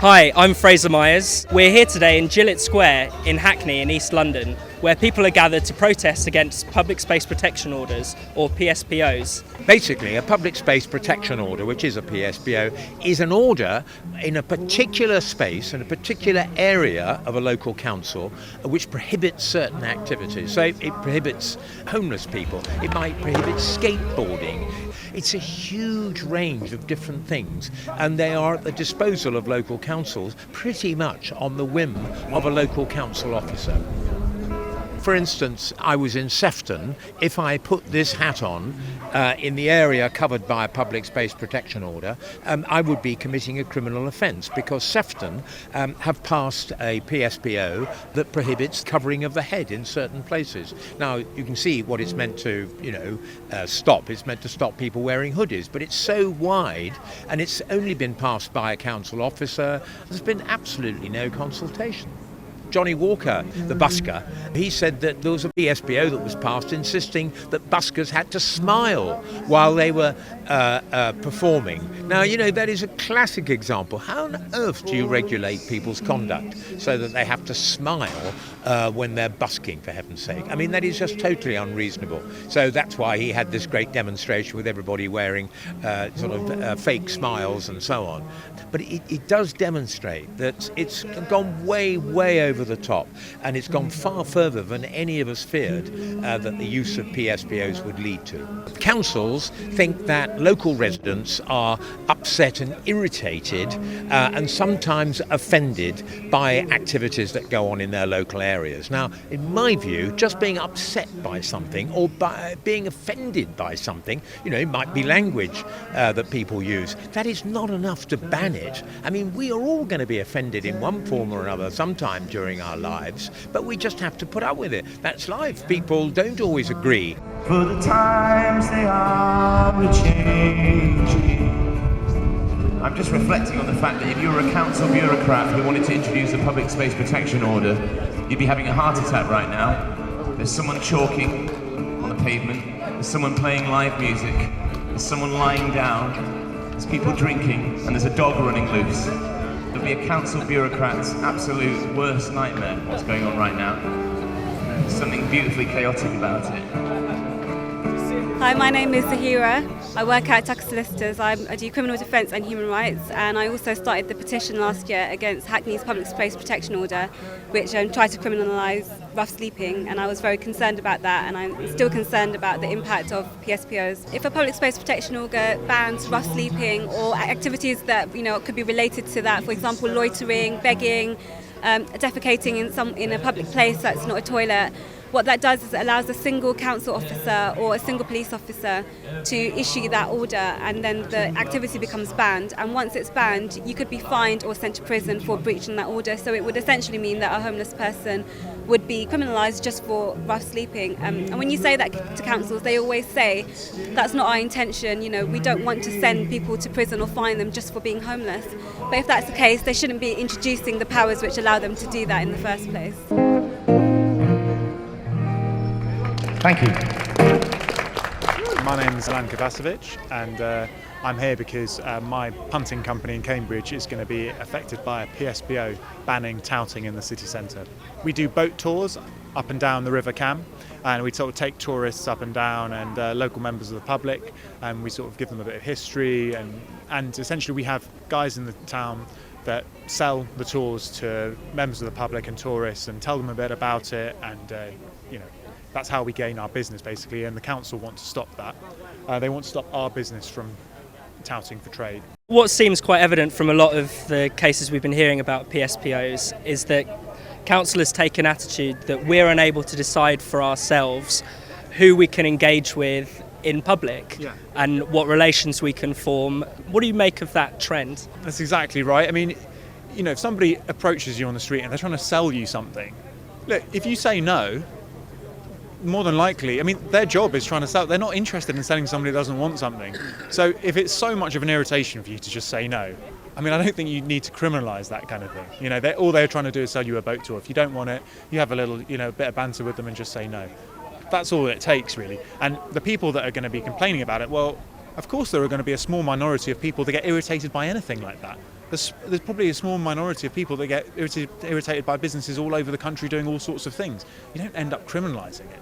Hi, I'm Fraser Myers. We're here today in Gillett Square in Hackney in East London, where people are gathered to protest against public space protection orders, or PSPOs. Basically, a public space protection order, which is a PSPO, is an order in a particular space, in a particular area of a local council, which prohibits certain activities. So it prohibits homeless people, it might prohibit skateboarding. It's a huge range of different things, and they are at the disposal of local councils pretty much on the whim of a local council officer. For instance, I was in Sefton. If I put this hat on in the area covered by a public space protection order, I would be committing a criminal offence, because Sefton have passed a PSPO that prohibits covering of the head in certain places. Now, you can see what it's meant to, stop. It's meant to stop people wearing hoodies, but it's so wide, and it's only been passed by a council officer. There's been absolutely no consultation. Johnny Walker, the busker, he said that there was a PSPO that was passed insisting that buskers had to smile while they were performing. Now, that is a classic example. How on earth do you regulate people's conduct so that they have to smile when they're busking, for heaven's sake? I mean, that is just totally unreasonable. So that's why he had this great demonstration with everybody wearing fake smiles and so on. But it does demonstrate that it's gone way, way over the top, and it's gone far further than any of us feared that the use of PSPOs would lead to. Councils think that local residents are upset and irritated and sometimes offended by activities that go on in their local areas. Now, in my view, just being upset by something or by being offended by something, it might be language that people use, that is not enough to ban it. I mean, we are all going to be offended in one form or another sometime during our lives, but we just have to put up with it. That's life. People don't always agree. For the times they are a-changing. I'm just reflecting on the fact that if you were a council bureaucrat who wanted to introduce a public space protection order, you'd be having a heart attack right now. There's someone chalking on the pavement, there's someone playing live music, there's someone lying down, there's people drinking, and there's a dog running loose. It'll be a council bureaucrat's absolute worst nightmare, what's going on right now. There's something beautifully chaotic about it. Hi, my name is Zahira. I work at Tucker Solicitors. I do criminal defence and human rights, and I also started the petition last year against Hackney's public space protection order, which tried to criminalise rough sleeping, and I was very concerned about that, and I'm still concerned about the impact of PSPOs. If a public space protection order bans rough sleeping or activities that could be related to that, for example loitering, begging, defecating in a public place that's not a toilet, what that does is it allows a single council officer or a single police officer to issue that order, and then the activity becomes banned. And once it's banned, you could be fined or sent to prison for breaching that order. So it would essentially mean that a homeless person would be criminalised just for rough sleeping. And when you say that to councils, they always say that's not our intention. We don't want to send people to prison or fine them just for being homeless. But if that's the case, they shouldn't be introducing the powers which allow them to do that in the first place. Thank you. My name is Alan Kovacevic, and I'm here because my punting company in Cambridge is going to be affected by a PSPO banning touting in the city centre. We do boat tours up and down the River Cam, and we sort of take tourists up and down and local members of the public, and we sort of give them a bit of history, and essentially we have guys in the town that sell the tours to members of the public and tourists and tell them a bit about it, and that's how we gain our business, basically, and the council want to stop that. They want to stop our business from touting for trade. What seems quite evident from a lot of the cases we've been hearing about PSPOs is that councillors take an attitude that we're unable to decide for ourselves who we can engage with in public and what relations we can form. What do you make of that trend? That's exactly right. I mean, if somebody approaches you on the street and they're trying to sell you something, look, if you say no, more than likely, their job is trying to sell. They're not interested in selling somebody who doesn't want something. So if it's so much of an irritation for you to just say no, I don't think you need to criminalise that kind of thing. All they're trying to do is sell you a boat tour. If you don't want it, you have a little, bit of banter with them and just say no. That's all it takes, really. And the people that are going to be complaining about it, well, of course there are going to be a small minority of people that get irritated by anything like that. there's probably a small minority of people that get irritated by businesses all over the country doing all sorts of things. You don't end up criminalising it.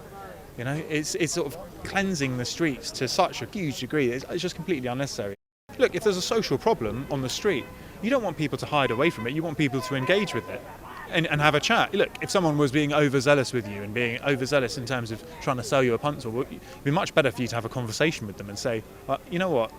You know, it's sort of cleansing the streets to such a huge degree. It's just completely unnecessary. Look, if there's a social problem on the street, you don't want people to hide away from it. You want people to engage with it and have a chat. Look, if someone was being overzealous with you and being overzealous in terms of trying to sell you a pencil, well, it'd be much better for you to have a conversation with them and say, you know what,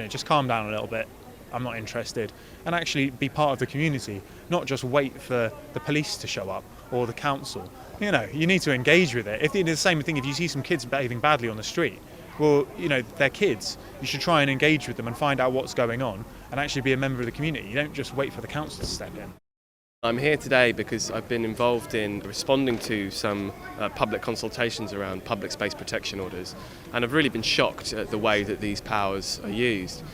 just calm down a little bit. I'm not interested, and actually be part of the community, not just wait for the police to show up or the council. You need to engage with it. If it's the same thing, if you see some kids behaving badly on the street, well, they're kids. You should try and engage with them and find out what's going on and actually be a member of the community. You don't just wait for the council to step in. I'm here today because I've been involved in responding to some public consultations around public space protection orders, and I've really been shocked at the way that these powers are used.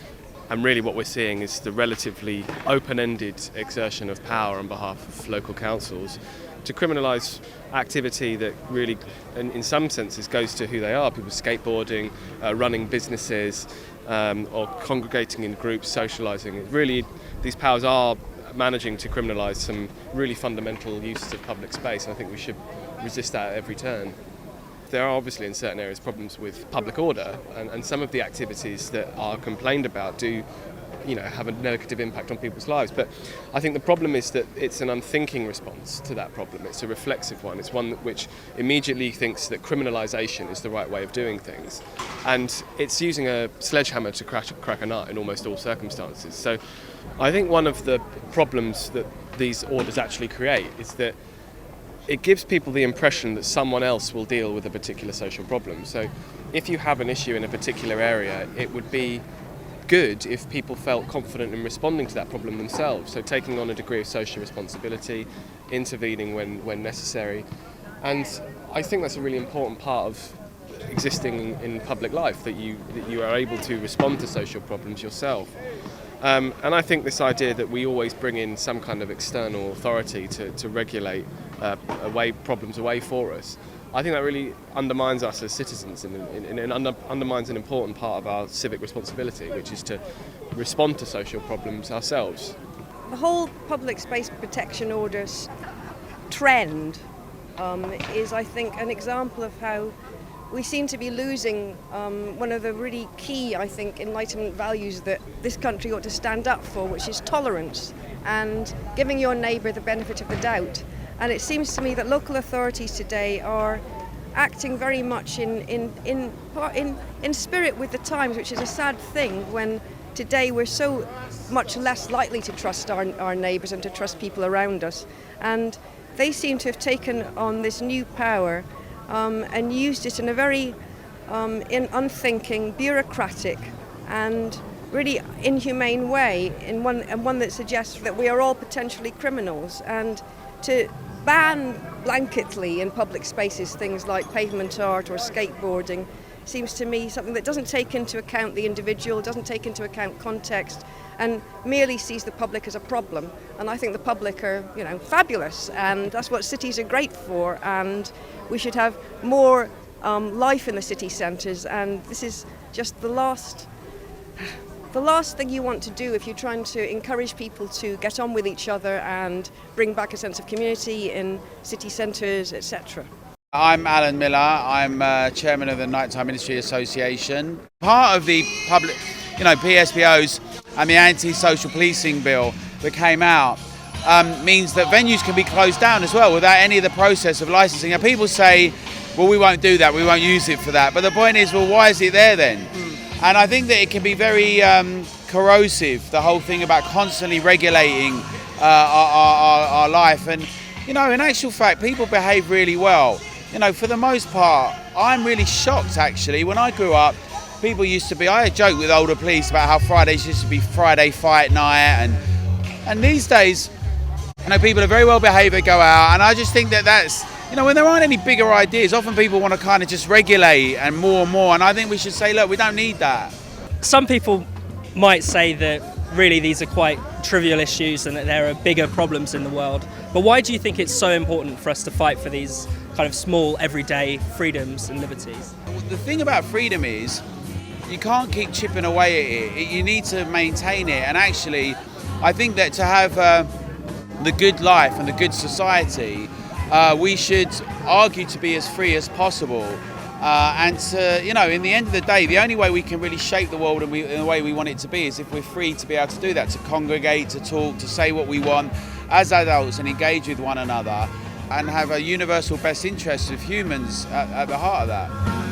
And really what we're seeing is the relatively open-ended exertion of power on behalf of local councils to criminalise activity that really, in some senses, goes to who they are. People skateboarding, running businesses, or congregating in groups, socialising. Really, these powers are managing to criminalise some really fundamental uses of public space, and I think we should resist that at every turn. There are obviously in certain areas problems with public order, and some of the activities that are complained about do have a negative impact on people's lives. But I think the problem is that it's an unthinking response to that problem. It's a reflexive one. It's one which immediately thinks that criminalisation is the right way of doing things. And it's using a sledgehammer to crack a nut in almost all circumstances. So I think one of the problems that these orders actually create is that it gives people the impression that someone else will deal with a particular social problem. So if you have an issue in a particular area, it would be good if people felt confident in responding to that problem themselves. So taking on a degree of social responsibility, intervening when necessary. And I think that's a really important part of existing in public life, that you are able to respond to social problems yourself. And I think this idea that we always bring in some kind of external authority to regulate problems away for us, I think that really undermines us as citizens and undermines an important part of our civic responsibility, which is to respond to social problems ourselves. The whole public space protection orders trend is, I think, an example of how we seem to be losing one of the really key, I think, Enlightenment values that this country ought to stand up for, which is tolerance and giving your neighbour the benefit of the doubt. And it seems to me that local authorities today are acting very much in spirit with the times, which is a sad thing when today we're so much less likely to trust our neighbours and to trust people around us. And they seem to have taken on this new power and used it in a very unthinking, bureaucratic and really inhumane way, in one that suggests that we are all potentially criminals. And to ban blanketly in public spaces things like pavement art or skateboarding seems to me something that doesn't take into account the individual, doesn't take into account context, and merely sees the public as a problem. And I think the public are, fabulous, and that's what cities are great for, and we should have more life in the city centres. And this is just the last thing you want to do if you're trying to encourage people to get on with each other and bring back a sense of community in city centres, etc. I'm Alan Miller. I'm chairman of the Nighttime Industry Association. Part of the public, PSPOs and the anti-social policing bill that came out means that venues can be closed down as well without any of the process of licensing. Now people say, well, we won't do that, we won't use it for that. But the point is, well, why is it there then? And I think that it can be very corrosive, the whole thing about constantly regulating our life. And, in actual fact, people behave really well. For the most part, I'm really shocked, actually. When I grew up, people used to be, I had a joke with older police about how Fridays used to be Friday fight night. And these days, people are very well behaved, they go out. And I just think that's, when there aren't any bigger ideas, often people want to kind of just regulate and more. And I think we should say, look, we don't need that. Some people might say that really these are quite trivial issues and that there are bigger problems in the world. But why do you think it's so important for us to fight for these kind of small, everyday freedoms and liberties? The thing about freedom is you can't keep chipping away at it. You need to maintain it. And actually, I think that to have the good life and the good society, we should argue to be as free as possible. And to, in the end of the day, the only way we can really shape the world in the way we want it to be is if we're free to be able to do that, to congregate, to talk, to say what we want as adults and engage with one another and have a universal best interest of humans at the heart of that.